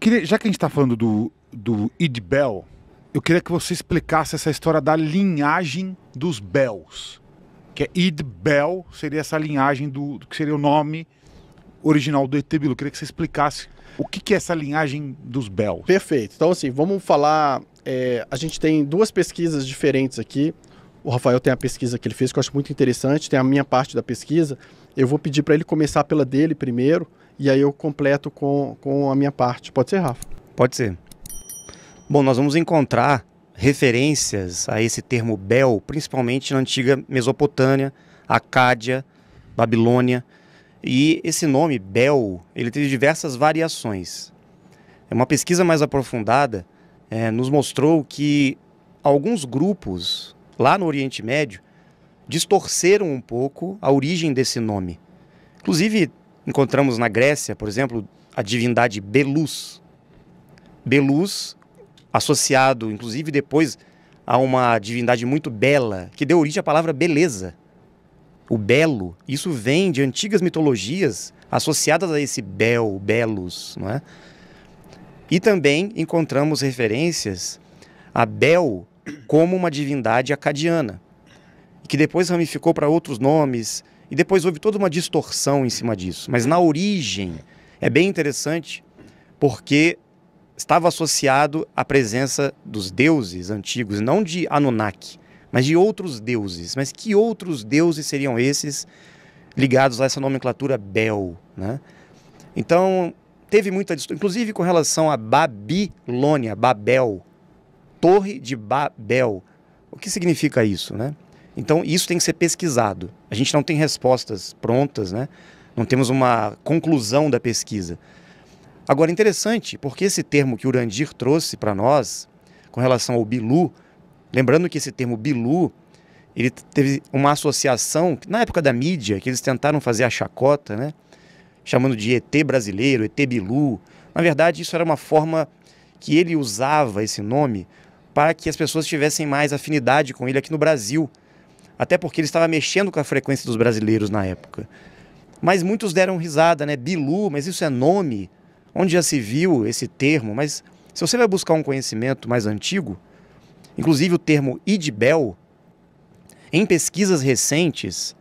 queria, já que a gente está falando do Idbel, eu queria que você explicasse essa história da linhagem dos Bels. Que é Idbel, seria essa linhagem do que seria o nome original do ET Bilu. Eu queria que você explicasse o que é essa linhagem dos Bels. Perfeito. Então, assim, vamos falar... a gente tem duas pesquisas diferentes aqui. O Rafael tem a pesquisa que ele fez, que eu acho muito interessante. Tem a minha parte da pesquisa. Eu vou pedir para ele começar pela dele primeiro, e aí eu completo com a minha parte. Pode ser, Rafa? Pode ser. Bom, nós vamos encontrar referências a esse termo Bel, principalmente na antiga Mesopotâmia, Acádia, Babilônia. E esse nome, Bel, ele teve diversas variações. Uma pesquisa mais aprofundada nos mostrou que alguns grupos lá no Oriente Médio distorceram um pouco a origem desse nome. Inclusive, encontramos na Grécia, por exemplo, a divindade Belus. Belus, associado, inclusive, depois a uma divindade muito bela, que deu origem à palavra beleza. O belo, isso vem de antigas mitologias associadas a esse Bel, Belus, não é? E também encontramos referências a Bel como uma divindade acadiana, que depois ramificou para outros nomes, e depois houve toda uma distorção em cima disso. Mas na origem é bem interessante, porque estava associado à presença dos deuses antigos, não de Anunnaki, mas de outros deuses. Mas que outros deuses seriam esses ligados a essa nomenclatura Bel, né? Então, teve muita distorção, inclusive com relação a Babilônia, Babel, Torre de Babel. O que significa isso, né? Então, isso tem que ser pesquisado. A gente não tem respostas prontas, né? Não temos uma conclusão da pesquisa. Agora, interessante, porque esse termo que o Urandir trouxe para nós, com relação ao Bilu, lembrando que esse termo Bilu, ele teve uma associação, na época da mídia, que eles tentaram fazer a chacota, né? Chamando de ET brasileiro, ET Bilu. Na verdade, isso era uma forma que ele usava esse nome para que as pessoas tivessem mais afinidade com ele aqui no Brasil. Até porque ele estava mexendo com a frequência dos brasileiros na época. Mas muitos deram risada, né? Bilu, mas isso é nome? Onde já se viu esse termo? Mas se você vai buscar um conhecimento mais antigo, inclusive o termo Idbel, em pesquisas recentes,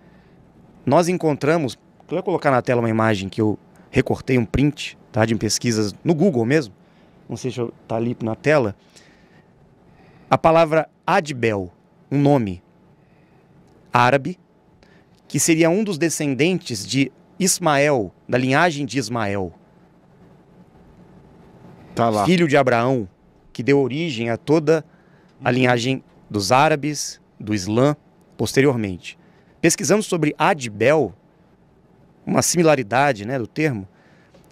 nós encontramos... Eu vou colocar na tela uma imagem que eu recortei, um print, tá, de pesquisas no Google mesmo. Não sei se está ali na tela. A palavra Adbel, um nome árabe, que seria um dos descendentes de Ismael, da linhagem de Ismael. Tá lá. Filho de Abraão, que deu origem a toda a linhagem dos árabes, do Islã, posteriormente. Pesquisando sobre Adbel, uma similaridade, né, do termo,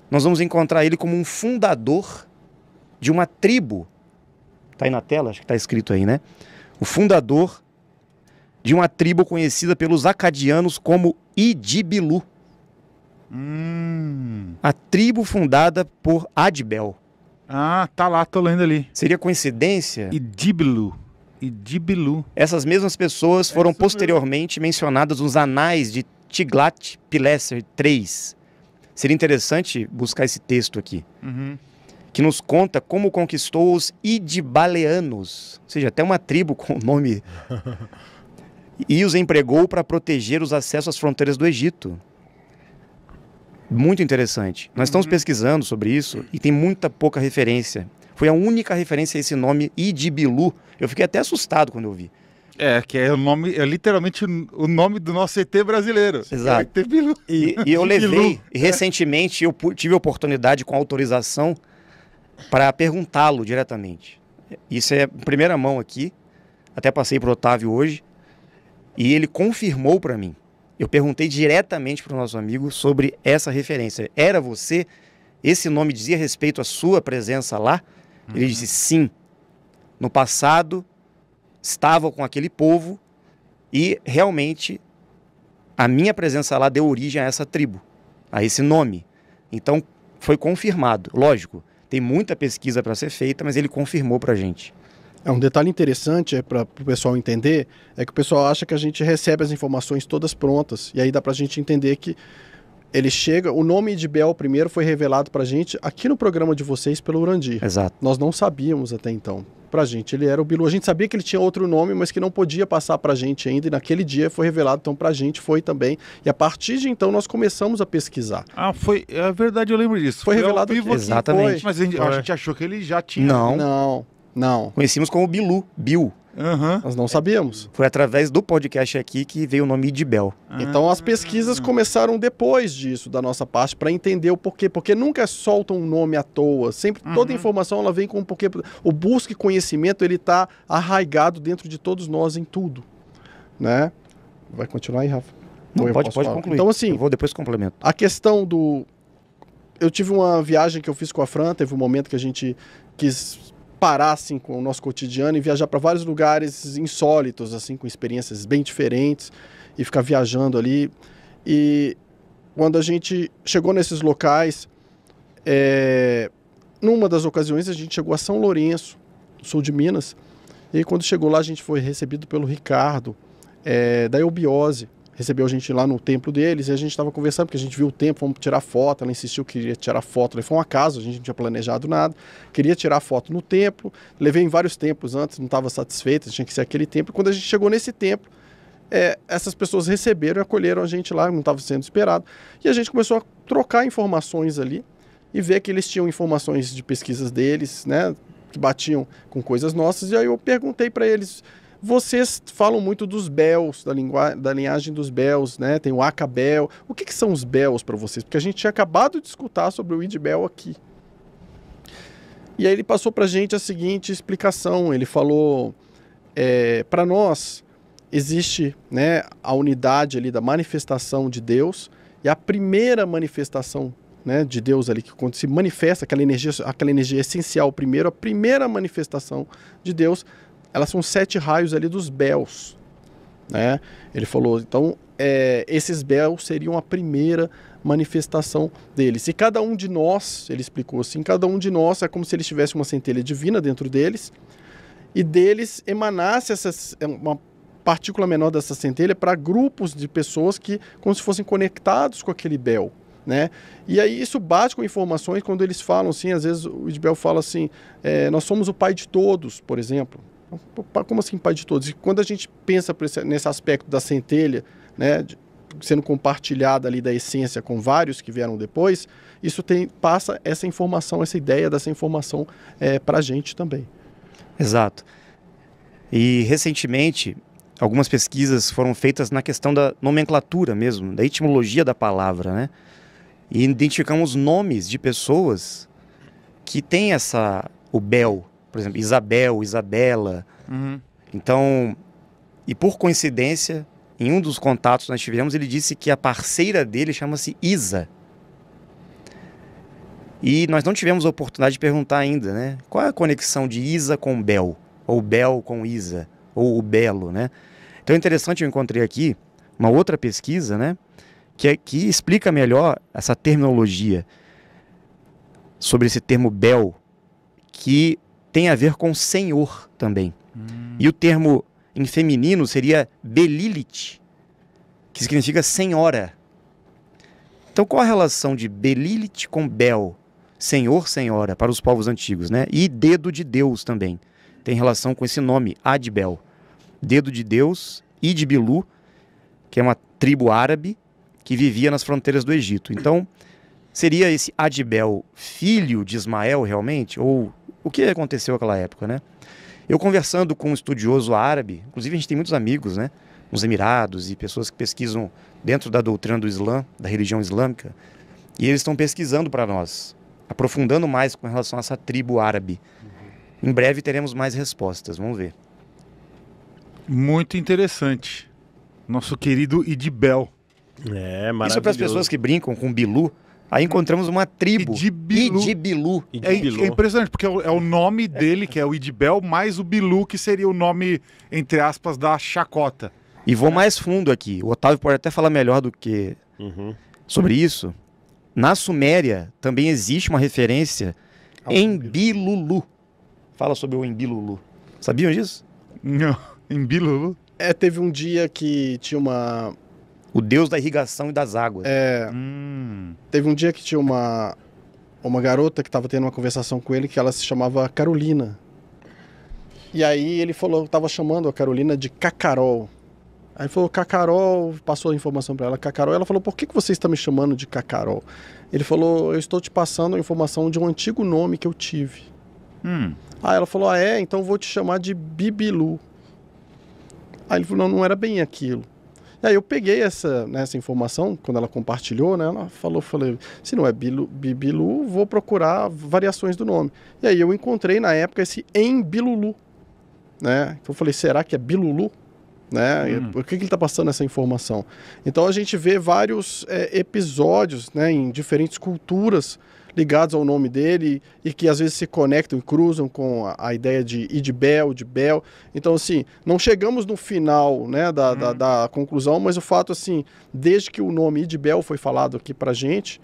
nós vamos encontrar ele como um fundador de uma tribo. Está aí na tela? Acho que está escrito aí, né? O fundador de uma tribo conhecida pelos acadianos como Idibilu. A tribo fundada por Adbel. Ah, tá lá, tô lendo ali. Seria coincidência? Idibilu. Idibilu. Essas mesmas pessoas foram posteriormente mencionadas nos anais de Tiglat-Pileser III. Seria interessante buscar esse texto aqui, que nos conta como conquistou os Idibaleanos, ou seja, até uma tribo com o nome, e os empregou para proteger os acessos às fronteiras do Egito. Muito interessante. Nós estamos pesquisando sobre isso e tem muita pouca referência. Foi a única referência a esse nome Idibilu. Eu fiquei até assustado quando eu vi. Que é o nome, é literalmente o nome do nosso ET brasileiro. Exato. É o ET Bilu. E eu levei, e recentemente eu tive a oportunidade, com autorização, para perguntá-lo diretamente. Isso é primeira mão aqui, até passei para o Otávio hoje, e ele confirmou para mim. Eu perguntei diretamente para o nosso amigo sobre essa referência. Era você? Esse nome dizia respeito à sua presença lá? Ele disse sim. No passado, estava com aquele povo e realmente a minha presença lá deu origem a essa tribo, a esse nome. Então foi confirmado. Lógico, tem muita pesquisa para ser feita, mas ele confirmou para a gente. Um detalhe interessante para o pessoal entender é que o pessoal acha que a gente recebe as informações todas prontas, e aí dá para a gente entender que ele chega, o nome de Bel primeiro foi revelado pra gente aqui no programa de vocês pelo Urandir. Exato. Nós não sabíamos até então. Pra gente, ele era o Bilu. A gente sabia que ele tinha outro nome, mas que não podia passar pra gente ainda. E naquele dia foi revelado, então pra gente foi também. E a partir de então nós começamos a pesquisar. Foi. É verdade, eu lembro disso. Foi revelado ao vivo aqui. aqui. Exatamente. Mas a gente achou que ele já tinha. Não. Conhecíamos como Bill. Aham. Nós não sabíamos. Foi através do podcast aqui que veio o nome Idibel. Então as pesquisas começaram depois disso, da nossa parte, para entender o porquê. Porque nunca soltam um nome à toa. Sempre, toda informação ela vem com um porquê. O busca e conhecimento, ele está arraigado dentro de todos nós em tudo. Né? Vai continuar aí, Rafa? Não, Ou eu pode posso falar? concluir. Então, assim, Eu vou depois complemento. a questão do... Eu tive uma viagem que eu fiz com a Fran, teve um momento que a gente quis parar assim, com o nosso cotidiano e viajar para vários lugares insólitos, assim, com experiências bem diferentes e ficar viajando ali. E quando a gente chegou nesses locais, numa das ocasiões a gente chegou a São Lourenço, sul de Minas, e aí, quando chegou lá a gente foi recebido pelo Ricardo, da Eubiose. Recebeu a gente lá no templo deles e a gente estava conversando, porque a gente viu o templo, fomos tirar foto, ela insistiu que queria tirar foto, foi um acaso, a gente não tinha planejado nada, queria tirar foto no templo, levei em vários templos antes, não estava satisfeito, tinha que ser aquele templo. Quando a gente chegou nesse templo, essas pessoas receberam e acolheram a gente lá, não estava sendo esperado, e a gente começou a trocar informações ali e ver que eles tinham informações de pesquisas deles, né, que batiam com coisas nossas, e aí eu perguntei para eles: vocês falam muito dos Bels, da linhagem dos Bels, né? Tem o Acabel. O que são os Bels para vocês? Porque a gente tinha acabado de escutar sobre o Idibel aqui. E aí ele passou para a gente a seguinte explicação. Ele falou, para nós existe, né, a unidade ali da manifestação de Deus, e a primeira manifestação, né, de Deus ali, que quando se manifesta aquela energia essencial primeiro, a primeira manifestação de Deus, elas são 7 raios ali dos Bels, né? Ele falou, então, esses Bels seriam a primeira manifestação deles. E cada um de nós, ele explicou assim, cada um de nós é como se eles tivessem uma centelha divina dentro deles, e deles emanasse uma partícula menor dessa centelha para grupos de pessoas que, como se fossem conectados com aquele Bel, né? E aí isso bate com informações quando eles falam assim, às vezes o Idibel fala assim, nós somos o pai de todos, por exemplo. Como assim pai de todos? E quando a gente pensa nesse aspecto da centelha, né, sendo compartilhada ali da essência com vários que vieram depois, isso passa essa informação, essa ideia dessa informação para a gente também. Exato. E recentemente, algumas pesquisas foram feitas na questão da nomenclatura mesmo, da etimologia da palavra, né? E identificamos nomes de pessoas que têm o Bel, por exemplo, Isabel, Isabela. Então, e por coincidência, em um dos contatos que nós tivemos, ele disse que a parceira dele chama-se Isa. E nós não tivemos a oportunidade de perguntar ainda, né? Qual é a conexão de Isa com Bel? Ou Bel com Isa? Ou o Belo, né? Então é interessante, eu encontrei aqui uma outra pesquisa, né? Que explica melhor essa terminologia sobre esse termo Bel, que tem a ver com senhor também. E o termo em feminino seria Belilit, que significa senhora. Então qual a relação de Belilit com Bel? Senhor, senhora, para os povos antigos, né? E dedo de Deus também. Tem relação com esse nome, Adbel. Dedo de Deus, Idbilu, que é uma tribo árabe que vivia nas fronteiras do Egito. Então, seria esse Adbel filho de Ismael realmente? Ou o que aconteceu naquela época, né? Eu conversando com um estudioso árabe, inclusive a gente tem muitos amigos, né, nos Emirados e pessoas que pesquisam dentro da doutrina do Islã, da religião islâmica, e eles estão pesquisando para nós, aprofundando mais com relação a essa tribo árabe. Em breve teremos mais respostas, vamos ver. Muito interessante. Nosso querido Idibel. Maravilhoso. Isso para as pessoas que brincam com Bilu. Aí encontramos uma tribo, Idbilu. É impressionante, porque é o nome dele, que é o Idibel, mais o Bilu, que seria o nome, entre aspas, da chacota. E vou mais fundo aqui. O Otávio pode até falar melhor do que sobre isso. Na Suméria também existe uma referência em Bilulu. Fala sobre o Embilulu. Sabiam disso? Não, em Bilulu? Teve um dia que tinha O Deus da irrigação e das águas. Teve um dia que tinha uma garota que estava tendo uma conversação com ele que ela se chamava Carolina. E aí ele falou, estava chamando a Carolina de Cacarol. Aí ele falou, Cacarol, passou a informação para ela, Cacarol. Ela falou, por que você está me chamando de Cacarol? Ele falou, eu estou te passando a informação de um antigo nome que eu tive. Aí ela falou, então eu vou te chamar de Bibilu. Aí ele falou, não era bem aquilo. E aí eu peguei essa informação, quando ela compartilhou, né? Ela falei, se não é Bibilu, vou procurar variações do nome. E aí eu encontrei na época esse Embilulu, né? Então eu falei, será que é Bilulu? Né? Por que ele está passando essa informação? Então a gente vê vários episódios, né, em diferentes culturas ligados ao nome dele e que às vezes se conectam e cruzam com a ideia de Idbel, de Bel. Então, assim, não chegamos no final, né, da conclusão, mas o fato, assim, desde que o nome Idbel foi falado aqui pra gente,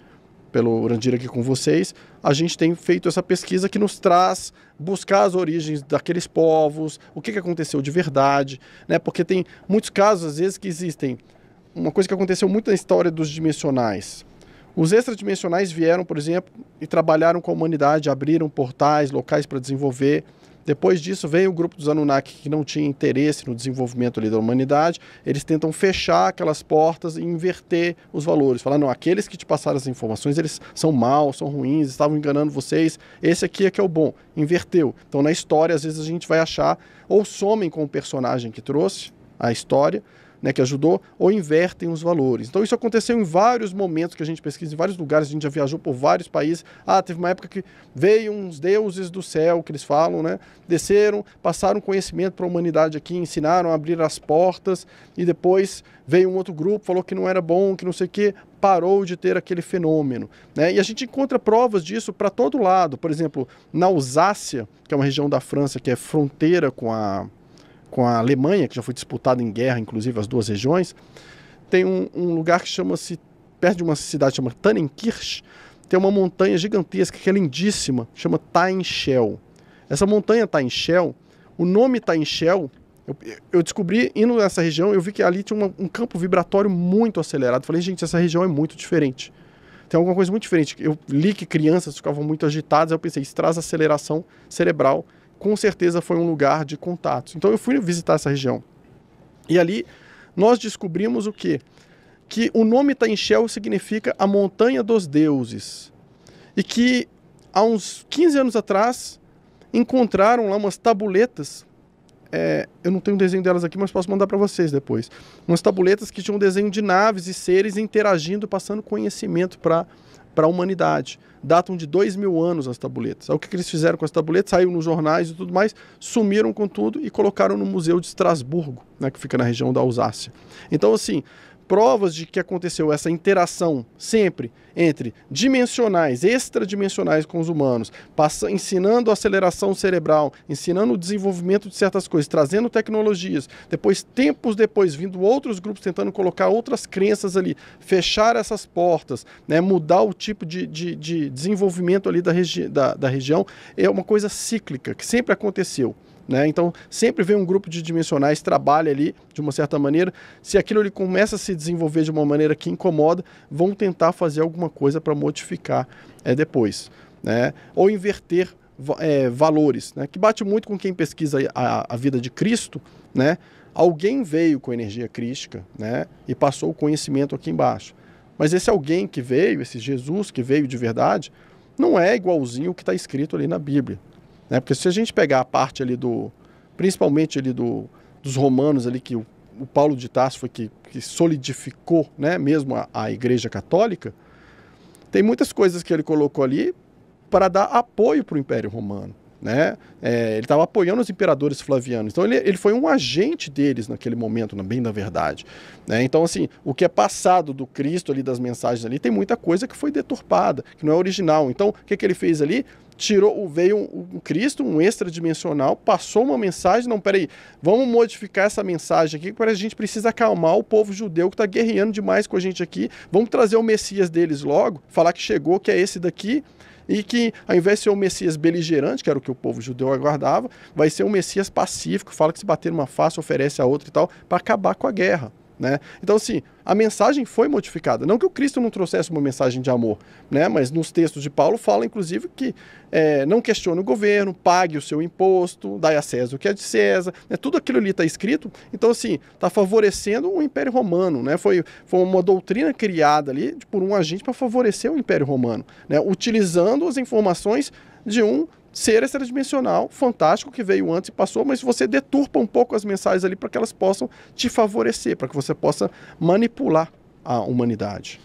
pelo Urandir aqui com vocês, a gente tem feito essa pesquisa que nos traz buscar as origens daqueles povos, o que aconteceu de verdade, né? Porque tem muitos casos, às vezes, que existem. Uma coisa que aconteceu muito na história dos dimensionais. Os extradimensionais vieram, por exemplo, e trabalharam com a humanidade, abriram portais, locais para desenvolver. Depois disso veio o grupo dos Anunnaki que não tinha interesse no desenvolvimento ali da humanidade. Eles tentam fechar aquelas portas e inverter os valores. Falar, não, aqueles que te passaram as informações, eles são maus, são ruins, estavam enganando vocês. Esse aqui é que é o bom. Inverteu. Então na história, às vezes a gente vai achar, ou somem com o personagem que trouxe a história, né, que ajudou, ou invertem os valores. Então isso aconteceu em vários momentos que a gente pesquisa, em vários lugares, a gente já viajou por vários países. Teve uma época que veio uns deuses do céu, que eles falam, né, desceram, passaram conhecimento para a humanidade aqui, ensinaram a abrir as portas, e depois veio um outro grupo, falou que não era bom, que não sei o quê, parou de ter aquele fenômeno, né? E a gente encontra provas disso para todo lado. Por exemplo, na Alsácia, que é uma região da França que é fronteira com a Alemanha, que já foi disputada em guerra, inclusive as duas regiões, tem um lugar que chama-se, perto de uma cidade chamada Tannenkirch, tem uma montanha gigantesca que é lindíssima, chama Tainshel. Essa montanha Tainshel, o nome Tainshel, eu descobri, indo nessa região, eu vi que ali tinha um campo vibratório muito acelerado. Falei, gente, essa região é muito diferente. Tem alguma coisa muito diferente. Eu li que crianças ficavam muito agitadas, aí eu pensei, isso traz aceleração cerebral. Com certeza foi um lugar de contatos. Então eu fui visitar essa região. E ali nós descobrimos o quê? Que o nome Tainshel significa a montanha dos deuses. E que há uns 15 anos atrás encontraram lá umas tabuletas. Eu não tenho um desenho delas aqui, mas posso mandar para vocês depois. Umas tabuletas que tinham um desenho de naves e seres interagindo, passando conhecimento para a humanidade. Datam de 2000 anos as tabuletas. Aí o que eles fizeram com as tabuletas? Saiu nos jornais e tudo mais, sumiram com tudo e colocaram no Museu de Estrasburgo, né, que fica na região da Alsácia. Então, assim, provas de que aconteceu essa interação sempre entre dimensionais, extradimensionais com os humanos, ensinando a aceleração cerebral, ensinando o desenvolvimento de certas coisas, trazendo tecnologias, depois, tempos depois, vindo outros grupos tentando colocar outras crenças ali, fechar essas portas, né, mudar o tipo de desenvolvimento ali da região, é uma coisa cíclica, que sempre aconteceu. Né? Então, sempre vem um grupo de dimensionais, trabalha ali de uma certa maneira. Se aquilo ele começa a se desenvolver de uma maneira que incomoda, vão tentar fazer alguma coisa para modificar depois. Né? Ou inverter valores, né? Que bate muito com quem pesquisa a vida de Cristo. Né? Alguém veio com energia crística, né? E passou o conhecimento aqui embaixo. Mas esse alguém que veio, esse Jesus que veio de verdade, não é igualzinho o que está escrito ali na Bíblia. Né? Porque se a gente pegar a parte ali principalmente ali dos romanos ali, que o Paulo de Tarso foi que solidificou, né, mesmo a Igreja Católica, tem muitas coisas que ele colocou ali para dar apoio para o Império Romano. Né? Ele estava apoiando os imperadores flavianos, então ele foi um agente deles naquele momento, bem da verdade. Né? Então, assim, o que é passado do Cristo ali, das mensagens ali, tem muita coisa que foi deturpada, que não é original. Então, o que ele fez ali? Veio um Cristo, um extradimensional, passou uma mensagem, não, peraí, vamos modificar essa mensagem aqui, porque a gente precisa acalmar o povo judeu que está guerreando demais com a gente aqui, vamos trazer o Messias deles logo, falar que chegou, que é esse daqui, e que ao invés de ser um Messias beligerante, que era o que o povo judeu aguardava, vai ser um Messias pacífico, fala que se bater numa face oferece a outra e tal, para acabar com a guerra. né? Então, assim, a mensagem foi modificada. Não que o Cristo não trouxesse uma mensagem de amor, né? Mas nos textos de Paulo fala, inclusive, que não questione o governo, pague o seu imposto, dai a César o que é de César, né? Tudo aquilo ali está escrito. Então, assim, está favorecendo o Império Romano, né? Foi uma doutrina criada ali por um agente para favorecer o Império Romano, né? Utilizando as informações de um ser extradimensional, fantástico, que veio antes e passou, mas você deturpa um pouco as mensagens ali para que elas possam te favorecer, para que você possa manipular a humanidade.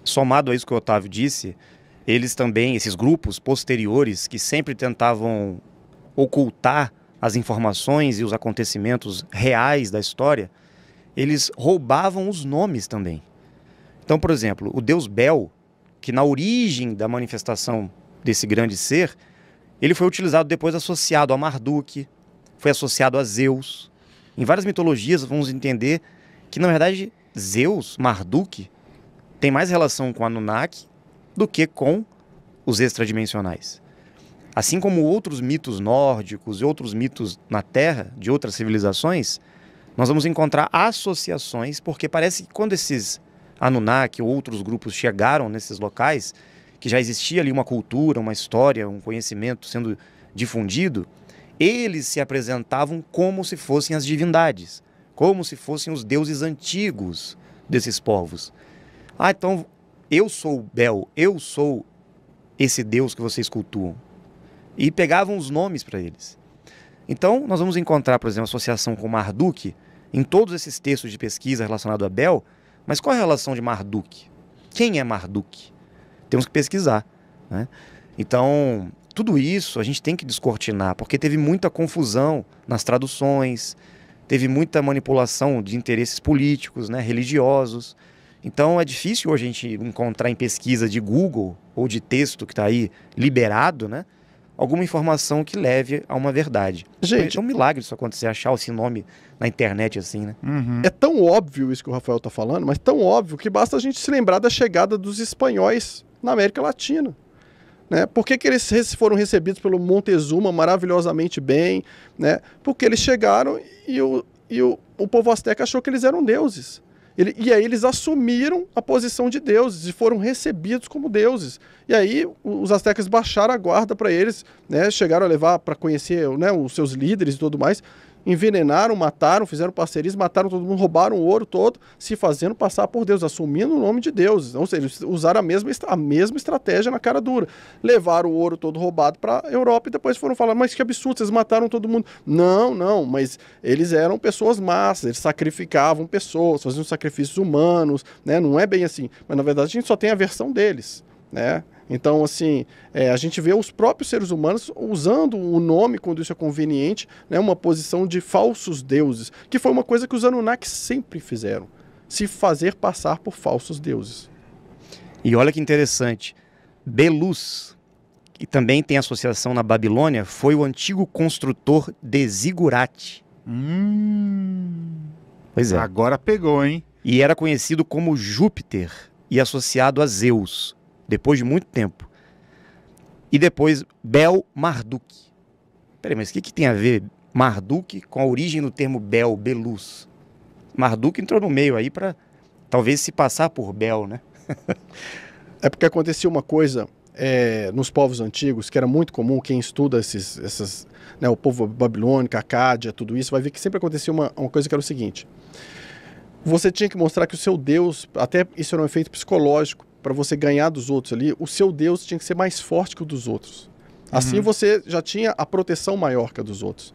Somado a isso que o Otávio disse, eles também, esses grupos posteriores que sempre tentavam ocultar as informações e os acontecimentos reais da história, eles roubavam os nomes também. Então, por exemplo, o deus Bel, que na origem da manifestação desse grande ser, ele foi utilizado depois associado a Marduk, foi associado a Zeus. Em várias mitologias vamos entender que, na verdade, Zeus, Marduk, tem mais relação com Anunnaki do que com os extradimensionais. Assim como outros mitos nórdicos e outros mitos na Terra, de outras civilizações, nós vamos encontrar associações, porque parece que quando esses Anunnaki ou outros grupos chegaram nesses locais, que já existia ali uma cultura, uma história, um conhecimento sendo difundido, eles se apresentavam como se fossem as divindades, como se fossem os deuses antigos desses povos. Ah, então eu sou Bel, eu sou esse deus que vocês cultuam. E pegavam os nomes para eles. Então nós vamos encontrar, por exemplo, associação com Marduk em todos esses textos de pesquisa relacionados a Bel, mas qual é a relação de Marduk? Quem é Marduk? Temos que pesquisar, né? Então, tudo isso a gente tem que descortinar, porque teve muita confusão nas traduções, teve muita manipulação de interesses políticos, né, religiosos. Então, é difícil hoje a gente encontrar em pesquisa de Google ou de texto que está aí liberado, né, alguma informação que leve a uma verdade. Gente, é um milagre isso acontecer, achar esse nome na internet assim, né? Uhum. é tão óbvio isso que o Rafael está falando, mas tão óbvio que basta a gente se lembrar da chegada dos espanhóis na América Latina, né? Por que eles foram recebidos pelo Montezuma maravilhosamente bem, né? Porque eles chegaram e o povo asteca achou que eles eram deuses. E aí eles assumiram a posição de deuses e foram recebidos como deuses. E aí os astecas baixaram a guarda para eles, né? Chegaram a levar para conhecer, né, os seus líderes e tudo mais. Envenenaram, mataram, fizeram parcerias, mataram todo mundo, roubaram o ouro todo, se fazendo passar por Deus, assumindo o nome de Deus. Ou seja, eles usaram a mesma estratégia na cara dura. Levaram o ouro todo roubado para a Europa e depois foram falar, mas que absurdo, vocês mataram todo mundo. Não, mas eles eram pessoas massas, eles sacrificavam pessoas, faziam sacrifícios humanos, né? Não é bem assim. Mas na verdade a gente só tem a versão deles, né? Então, assim, a gente vê os próprios seres humanos usando o nome, quando isso é conveniente, né, uma posição de falsos deuses, que foi uma coisa que os Anunnaki sempre fizeram, se fazer passar por falsos deuses. E olha que interessante, Belus, que também tem associação na Babilônia, foi o antigo construtor de Zigurate. Pois é. Agora pegou, hein? E era conhecido como Júpiter e associado a Zeus, depois de muito tempo. E depois Bel Marduk. Peraí, mas o que tem a ver Marduk com a origem do termo Bel, Belus? Marduk entrou no meio aí para talvez se passar por Bel, né? É porque acontecia uma coisa nos povos antigos, que era muito comum, quem estuda essas, né, o povo babilônico, Acádia, tudo isso, vai ver que sempre acontecia uma coisa que era o seguinte: você tinha que mostrar que o seu Deus, até isso era um efeito psicológico, para você ganhar dos outros ali, o seu Deus tinha que ser mais forte que o dos outros. Assim você já tinha a proteção maior que a dos outros.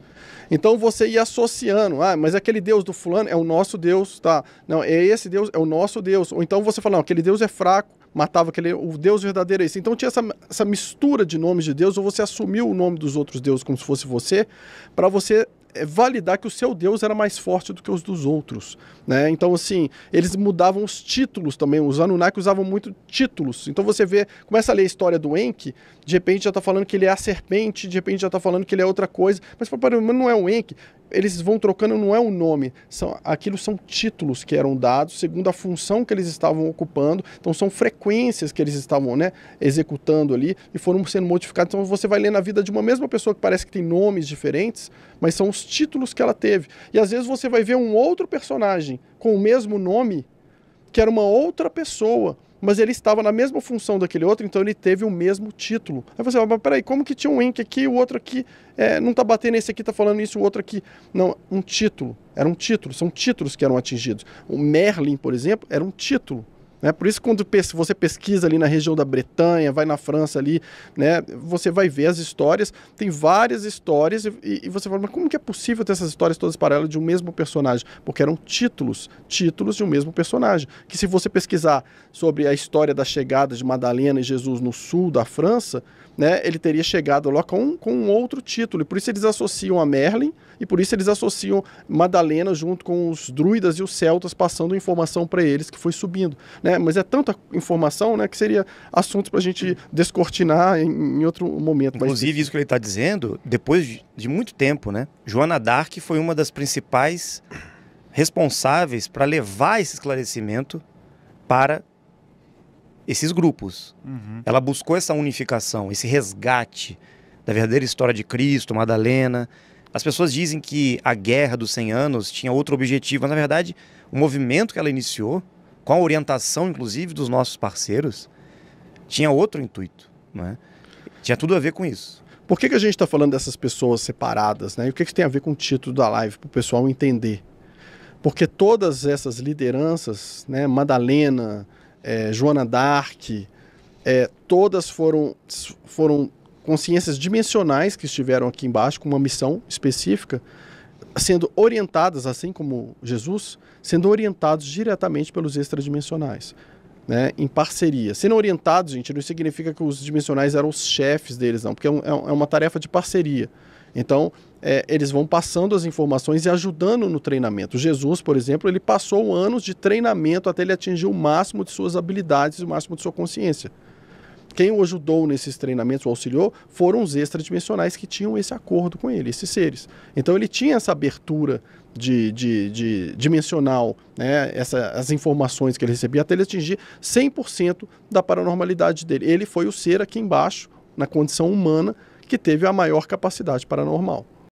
Então você ia associando, mas aquele Deus do fulano é o nosso Deus, tá? Não, é esse Deus, é o nosso Deus. Ou então você fala, não, aquele Deus é fraco, matava o Deus verdadeiro é esse. Então tinha essa mistura de nomes de Deus, ou você assumiu o nome dos outros deuses como se fosse você, para você validar que o seu Deus era mais forte do que os dos outros, né? Então, assim, eles mudavam os títulos também. Os Anunnaki usavam muito títulos. Então você vê, começa a ler a história do Enki, de repente já está falando que ele é a serpente, de repente já está falando que ele é outra coisa, mas não é o Enki. eles vão trocando, não é um nome, aquilo são títulos que eram dados segundo a função que eles estavam ocupando, então são frequências que eles estavam, né, executando ali e foram sendo modificados. Então você vai ler na vida de uma mesma pessoa que parece que tem nomes diferentes, mas são os títulos que ela teve. E às vezes você vai ver um outro personagem com o mesmo nome, que era uma outra pessoa, mas ele estava na mesma função daquele outro, então ele teve o mesmo título. Aí você fala, mas peraí, como que tinha um ink aqui, o outro aqui não está batendo, esse aqui está falando isso, o outro aqui... Não, um título, era um título, são títulos que eram atingidos. O Merlin, por exemplo, era um título. Né? Por isso, quando você pesquisa ali na região da Bretanha, vai na França ali, né, você vai ver as histórias, tem várias histórias, e você fala, mas como que é possível ter essas histórias todas paralelas de um mesmo personagem? Porque eram títulos de um mesmo personagem. Que se você pesquisar sobre a história da chegada de Madalena e Jesus no sul da França, né, ele teria chegado lá com um outro título, e por isso eles associam a Merlin, e por isso eles associam Madalena junto com os druidas e os celtas, passando informação para eles que foi subindo. Né? Mas é tanta informação, né, que seria assunto para a gente descortinar em outro momento. Inclusive, isso que ele está dizendo, depois de muito tempo, né, Joana d'Arc foi uma das principais responsáveis para levar esse esclarecimento para esses grupos. Ela buscou essa unificação, esse resgate da verdadeira história de Cristo, Madalena. As pessoas dizem que a Guerra dos 100 Anos tinha outro objetivo, mas na verdade o movimento que ela iniciou, com a orientação inclusive dos nossos parceiros, tinha outro intuito, né? Tinha tudo a ver com isso. Por que a gente está falando dessas pessoas separadas, né? E o que tem a ver com o título da live, para o pessoal entender? Porque todas essas lideranças, né, Madalena, Joana d'Arc, todas foram consciências dimensionais que estiveram aqui embaixo com uma missão específica, sendo orientadas, assim como Jesus, sendo orientados diretamente pelos extradimensionais, né, em parceria. Sendo orientados, gente, não significa que os dimensionais eram os chefes deles, não, porque é uma tarefa de parceria. Então, eles vão passando as informações e ajudando no treinamento. Jesus, por exemplo, ele passou anos de treinamento até ele atingir o máximo de suas habilidades e o máximo de sua consciência. Quem o ajudou nesses treinamentos, o auxiliou, foram os extradimensionais que tinham esse acordo com ele, esses seres. Então ele tinha essa abertura dimensional, né, as informações que ele recebia, até ele atingir 100% da paranormalidade dele. Ele foi o ser aqui embaixo, na condição humana, que teve a maior capacidade paranormal.